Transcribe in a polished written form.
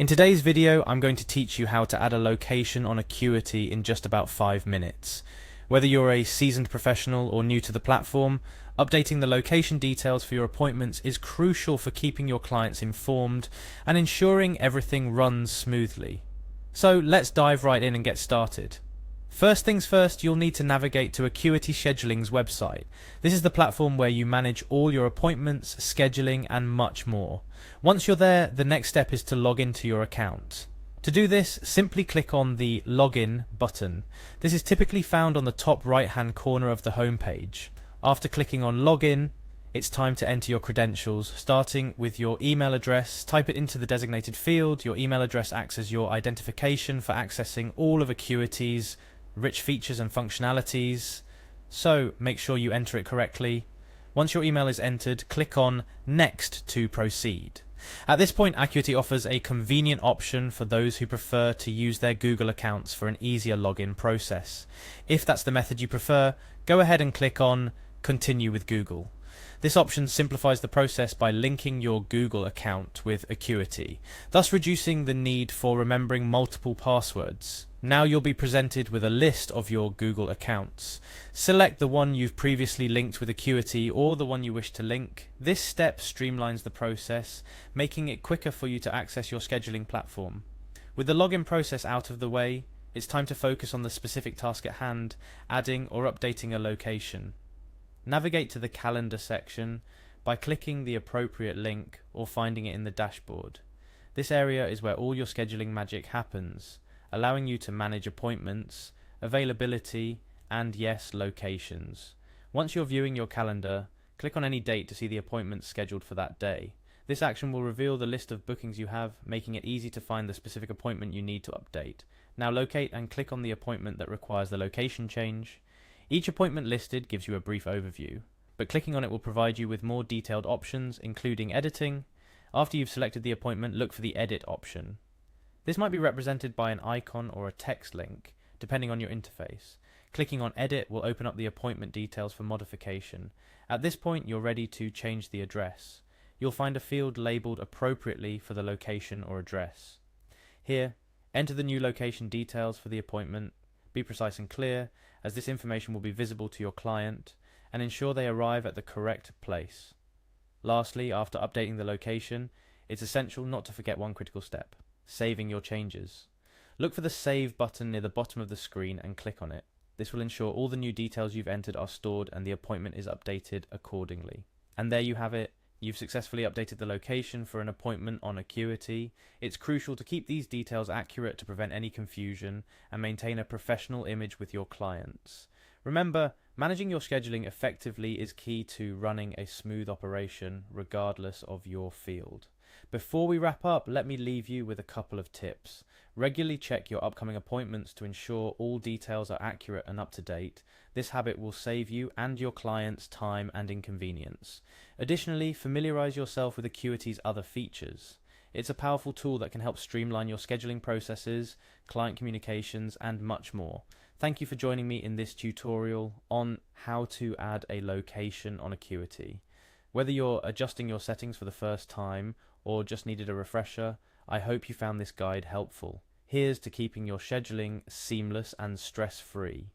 In today's video, I'm going to teach you how to add a location on Acuity in just about 5 minutes. Whether you're a seasoned professional or new to the platform, updating the location details for your appointments is crucial for keeping your clients informed and ensuring everything runs smoothly. So let's dive right in and get started. First things first, you'll need to navigate to Acuity Scheduling's website. This is the platform where you manage all your appointments, scheduling, and much more. Once you're there, the next step is to log into your account. To do this, simply click on the Login button. This is typically found on the top right-hand corner of the homepage. After clicking on Login, it's time to enter your credentials, starting with your email address. Type it into the designated field. Your email address acts as your identification for accessing all of Acuity's rich features and functionalities, so make sure you enter it correctly. Once your email is entered, click on Next to proceed. At this point, Acuity offers a convenient option for those who prefer to use their Google accounts for an easier login process. If that's the method you prefer, go ahead and click on Continue with Google. This option simplifies the process by linking your Google account with Acuity, thus reducing the need for remembering multiple passwords. Now you'll be presented with a list of your Google accounts. Select the one you've previously linked with Acuity or the one you wish to link. This step streamlines the process, making it quicker for you to access your scheduling platform. With the login process out of the way, it's time to focus on the specific task at hand, adding or updating a location. Navigate to the calendar section by clicking the appropriate link or finding it in the dashboard. This area is where all your scheduling magic happens, allowing you to manage appointments, availability, and yes, locations. Once you're viewing your calendar, click on any date to see the appointments scheduled for that day. This action will reveal the list of bookings you have, making it easy to find the specific appointment you need to update. Now locate and click on the appointment that requires the location change. Each appointment listed gives you a brief overview, but clicking on it will provide you with more detailed options, including editing. After you've selected the appointment, look for the Edit option. This might be represented by an icon or a text link, depending on your interface. Clicking on Edit will open up the appointment details for modification. At this point, you're ready to change the address. You'll find a field labeled appropriately for the location or address. Here, enter the new location details for the appointment. Be precise and clear, as this information will be visible to your client, and ensure they arrive at the correct place. Lastly, after updating the location, it's essential not to forget one critical step: saving your changes. Look for the Save button near the bottom of the screen and click on it. This will ensure all the new details you've entered are stored and the appointment is updated accordingly. And there you have it. You've successfully updated the location for an appointment on Acuity. It's crucial to keep these details accurate to prevent any confusion and maintain a professional image with your clients. Remember, managing your scheduling effectively is key to running a smooth operation regardless of your field. Before we wrap up, let me leave you with a couple of tips. Regularly check your upcoming appointments to ensure all details are accurate and up to date. This habit will save you and your clients time and inconvenience. Additionally, familiarize yourself with Acuity's other features. It's a powerful tool that can help streamline your scheduling processes, client communications, and much more. Thank you for joining me in this tutorial on how to add a location on Acuity. Whether you're adjusting your settings for the first time or just needed a refresher, I hope you found this guide helpful. Here's to keeping your scheduling seamless and stress-free.